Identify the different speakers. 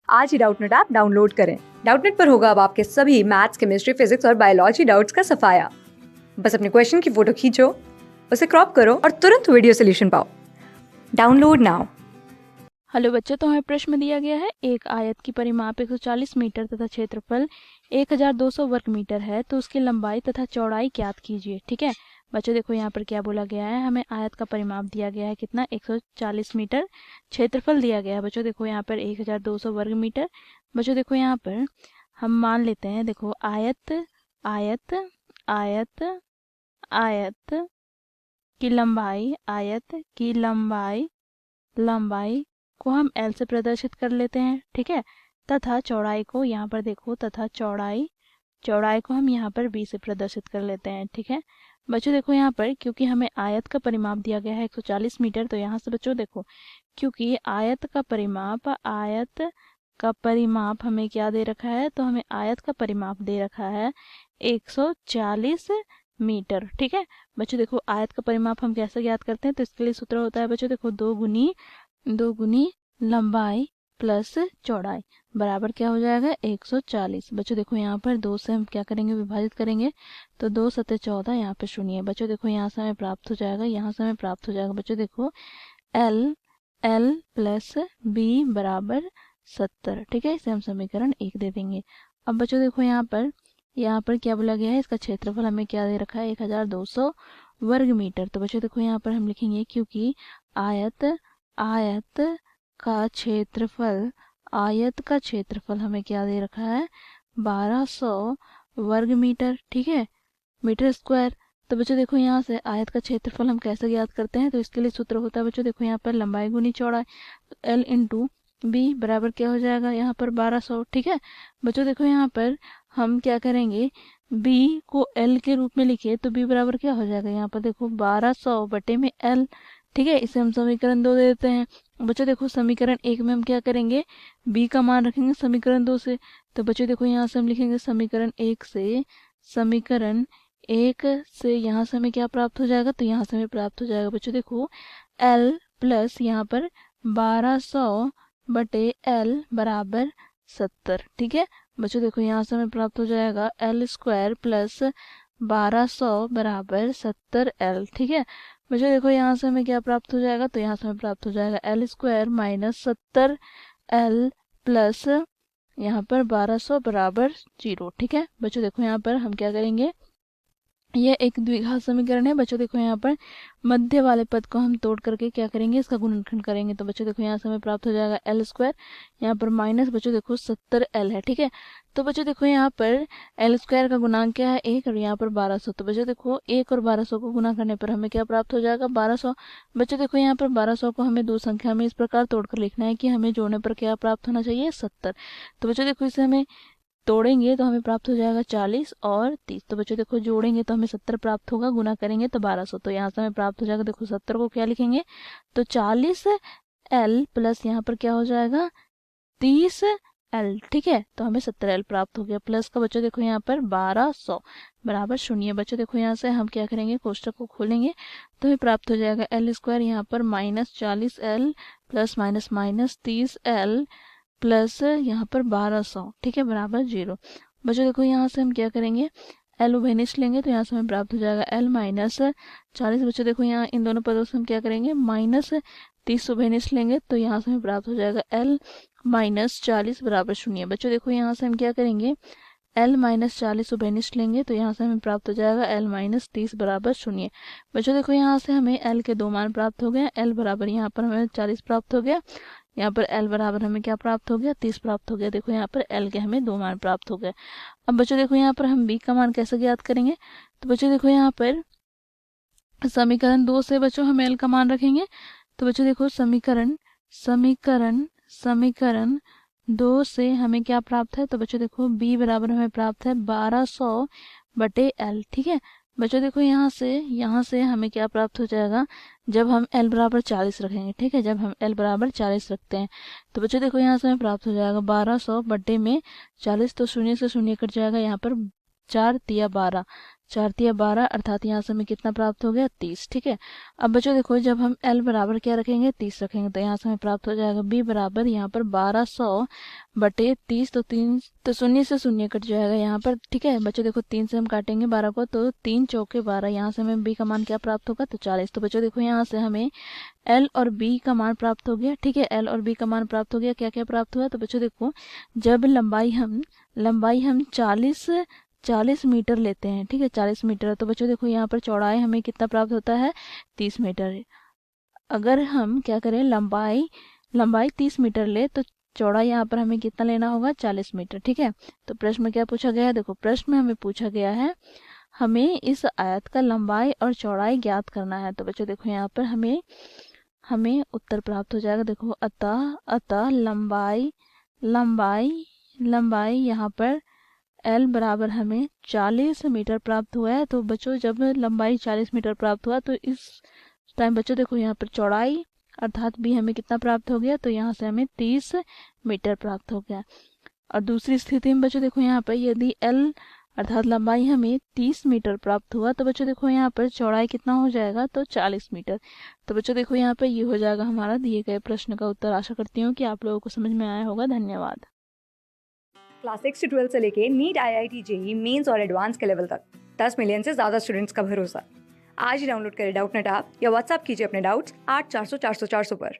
Speaker 1: आज ही Doubtnut app download करें। Doubtnut पर होगा अब आपके सभी मैथ्स, केमिस्ट्री, फिजिक्स और बायोलॉजी डाउट्स का सफाया। बस अपने क्वेश्चन की फोटो खींचो, उसे क्रॉप करो और तुरंत वीडियो सोल्यूशन पाओ। Download now.
Speaker 2: हेलो बच्चों, तो हमें प्रश्न दिया गया है एक आयत की परिमाप 140 मीटर तथा क्षेत्रफल 1200 वर्ग मीटर है, तो उसकी लंबाई तथा चौड़ाई ज्ञात कीजिए। ठीक है बच्चों, देखो यहाँ पर क्या बोला गया है, हमें आयत का परिमाप दिया गया है कितना 140 मीटर, क्षेत्रफल दिया गया है बच्चों देखो यहाँ पर 1200 वर्ग मीटर। बच्चों देखो यहाँ पर हम मान लेते हैं, देखो आयत आयत आयत आयत की लंबाई, आयत की लंबाई को हम L से प्रदर्शित कर लेते हैं। ठीक है, तथा चौड़ाई को यहाँ पर देखो, तथा चौड़ाई को हम यहाँ पर B से प्रदर्शित कर लेते हैं। ठीक है बच्चों, देखो यहाँ पर क्योंकि हमें आयत का परिमाप दिया गया है 140 मीटर, तो यहाँ से बच्चों देखो, क्योंकि आयत का परिमाप हमें क्या दे रखा है, तो हमें आयत का परिमाप दे रखा है 140 मीटर। ठीक है बच्चों, देखो आयत का परिमाप हम कैसे ज्ञात करते हैं, तो इसके लिए सूत्र होता है बच्चों देखो, दो गुनी लंबाई प्लस चौड़ाई बराबर क्या हो जाएगा 140। बच्चों देखो यहाँ पर 2 से हम क्या करेंगे, विभाजित करेंगे, तो 2 सत्ते 14, यहाँ पे 0। बच्चों देखो यहाँ से हमें प्राप्त हो जाएगा, यहाँ से हमें प्राप्त हो जाएगा बच्चों देखो L प्लस B बराबर 70। ठीक है, इसे हम समीकरण 1 दे देंगे। अब बच्चों देखो यहाँ पर क्या बोला गया है, इसका क्षेत्रफल हमें क्या दे रखा है 1200 वर्ग मीटर। तो बच्चों देखो यहाँ पर हम लिखेंगे, क्योंकि आयत का क्षेत्रफल हमें क्या दे रखा है 1200 वर्ग मीटर। ठीक है, मीटर स्क्वायर। तो बच्चों देखो यहाँ से आयत का क्षेत्रफल हम कैसे ज्ञात करते हैं, तो इसके लिए सूत्र होता है बच्चों देखो यहाँ पर लंबाई गुनी चौड़ाई, तो L इंटू बी बराबर क्या हो जाएगा यहाँ पर 1200। ठीक है बच्चों, देखो यहाँ पर हम क्या करेंगे, b को L के रूप में लिखे तो b बराबर क्या हो जाएगा यहाँ पर देखो 1200 बटे में L। ठीक है, इसे हम समीकरण 2 दे देते हैं। बच्चों देखो समीकरण 1 में हम क्या करेंगे, b का मान रखेंगे समीकरण 2 से, तो बच्चों देखो यहाँ से हम लिखेंगे समीकरण 1 से यहाँ से हमें क्या प्राप्त हो जाएगा, तो यहाँ से हमें प्राप्त हो जाएगा बच्चों देखो L प्लस यहाँ पर 1200 बटे L बराबर 70। ठीक है बच्चों देखो यहाँ से हमें प्राप्त हो जाएगा L स्क्वायर प्लस 1200 बराबर 70L। ठीक है बच्चों देखो यहाँ से हमें क्या प्राप्त हो जाएगा, तो यहाँ से हमें प्राप्त हो जाएगा L square minus 70L plus यहाँ पर 1200 बराबर 0। ठीक है बच्चों देखो यहाँ पर हम क्या करेंगे, यह एक द्विघात समीकरण है बच्चों देखो यहाँ पर मध्य वाले पद को हम तोड़ करके क्या करेंगे, इसका गुणनखंड करेंगे, तो बच्चों देखो यहाँ से हमें प्राप्त हो जाएगा L स्क्वायर, यहाँ पर माइनस बच्चों देखो 70L है। ठीक है, तो बच्चों देखो यहाँ पर L स्क्वायर का गुणांक क्या है 1 और यहाँ पर 1200, तो बच्चों देखो 1 और 1200 को गुना करने पर हमें क्या प्राप्त हो जाएगा 1200। बच्चों देखो यहाँ पर 1200 को हमें दो संख्या में इस प्रकार तोड़कर लिखना है कि हमें जोड़ने पर क्या प्राप्त होना चाहिए 70। तो बच्चों देखो इसे हमें तोड़ेंगे तो हमें प्राप्त हो जाएगा 40 और 30। तो बच्चों देखो जोड़ेंगे तो हमें 70 प्राप्त होगा, गुना करेंगे तो 1200, तो यहाँ से हमें प्राप्त हो जाएगा, देखो 70 को क्या लिखेंगे, तो 40L प्लस यहाँ पर क्या हो जाएगा 30L। ठीक है, तो हमें 70L प्राप्त हो गया, प्लस का बच्चों देखो यहाँ पर 1200 बराबर 0। बच्चों देखो यहाँ से हम क्या करेंगे, कोष्टक को खोलेंगे तो हमें प्राप्त हो जाएगा L स्क्वायर यहाँ पर minus 40L plus minus minus 30L plus यहाँ पर 1200। ठीक है, बराबर 0। बच्चों देखो यहाँ से हम क्या करेंगे, L उभयनिष्ठ लेंगे तो यहाँ से हमें प्राप्त हो जाएगा L माइनस 40। बच्चों देखो यहाँ इन दोनों पदों से हम क्या करेंगे, माइनस 30 उभयनिष्ठ लेंगे तो यहाँ से हमें प्राप्त हो जाएगा L माइनस 40 बराबर 0। बच्चों देखो यहाँ से हम क्या करेंगे, L माइनस 40 उभयनिष्ठ लेंगे तो यहाँ से हमें प्राप्त हो जाएगा L माइनस 30 बराबर 0। बच्चों देखो यहाँ से हमें L के दो मान प्राप्त हो गए, L बराबर यहाँ पर हमें 40 प्राप्त हो गया, यहाँ पर L बराबर हमें क्या प्राप्त हो गया 30 प्राप्त हो गया। देखो यहाँ पर L के हमें दो मान प्राप्त हो गए। अब बच्चों देखो यहाँ पर हम B का मान कैसे ज्ञात करेंगे, तो बच्चों देखो यहाँ पर समीकरण 2 से बच्चों हम L का मान रखेंगे, तो बच्चों देखो समीकरण 2 से हमें क्या प्राप्त है, तो बच्चों देखो B बराबर हमें प्राप्त है 1200 बटे L। ठीक है बच्चों देखो यहाँ से हमें क्या प्राप्त हो जाएगा, जब हम L बराबर 40 रखेंगे। ठीक है, जब हम L बराबर 40 रखते हैं तो बच्चों देखो यहाँ से हमें प्राप्त हो जाएगा 1200 बटे में 40, तो 0 से 0 कट जाएगा, यहाँ पर 4 तिया 12, 4 तिया 12 अर्थात यहाँ से हमें कितना प्राप्त हो गया 30। ठीक है, अब बच्चों देखो जब हम l बराबर क्या रखेंगे 30 रखेंगे तो यहाँ से हमें प्राप्त हो जाएगा b बराबर यहाँ पर 1200 बटे 30, तो 3 तो शून्य से शून्य कट जाएगा यहाँ पर। ठीक है बच्चों देखो 3 से हम काटेंगे 12 को तो 3 चौके 12, यहाँ से हमें b का मान क्या प्राप्त होगा तो 40। तो बच्चों देखो यहाँ से हमें l और b का मान प्राप्त हो गया। ठीक है, l और b का मान प्राप्त हो गया। क्या क्या प्राप्त हुआ तो बच्चों देखो जब लंबाई हम 40 मीटर लेते हैं, ठीक है 40 मीटर, तो बच्चों देखो यहाँ पर चौड़ाई हमें कितना प्राप्त होता है 30 मीटर। अगर हम क्या करें लंबाई 30 मीटर ले तो चौड़ाई यहाँ पर हमें कितना लेना होगा 40 मीटर। ठीक है, तो प्रश्न में क्या पूछा गया है, देखो प्रश्न में हमें पूछा गया है हमें इस आयत का लंबाई और चौड़ाई ज्ञात करना है। तो बच्चों देखो यहाँ पर हमें उत्तर प्राप्त हो जाएगा। देखो अतः लंबाई यहाँ पर l बराबर हमें 40 मीटर प्राप्त हुआ है। तो बच्चों जब लंबाई 40 मीटर प्राप्त हुआ तो इस टाइम बच्चों देखो यहाँ पर चौड़ाई अर्थात b हमें कितना प्राप्त हो गया तो यहाँ से हमें 30 मीटर प्राप्त हो गया। और दूसरी स्थिति में बच्चों देखो यहाँ पर यदि l अर्थात लंबाई हमें 30 मीटर प्राप्त हुआ तो बच्चों देखो यहाँ पर चौड़ाई कितना हो जाएगा तो 40 मीटर। तो बच्चों देखो यहाँ पर ये हो जाएगा हमारा दिए गए प्रश्न का उत्तर। आशा करती हूँ कि आप लोगों को समझ में आया होगा। धन्यवाद।
Speaker 1: क्लास 6 से 12 से लेके नीट, IIT, जेई मेंस और एडवांस के लेवल तक 10 मिलियन से ज़्यादा स्टूडेंट्स का भरोसा। आज ही डाउनलोड करें डाउटनेट ऐप या व्हाट्सएप कीजिए अपने डाउट्स 8400 400 400 पर।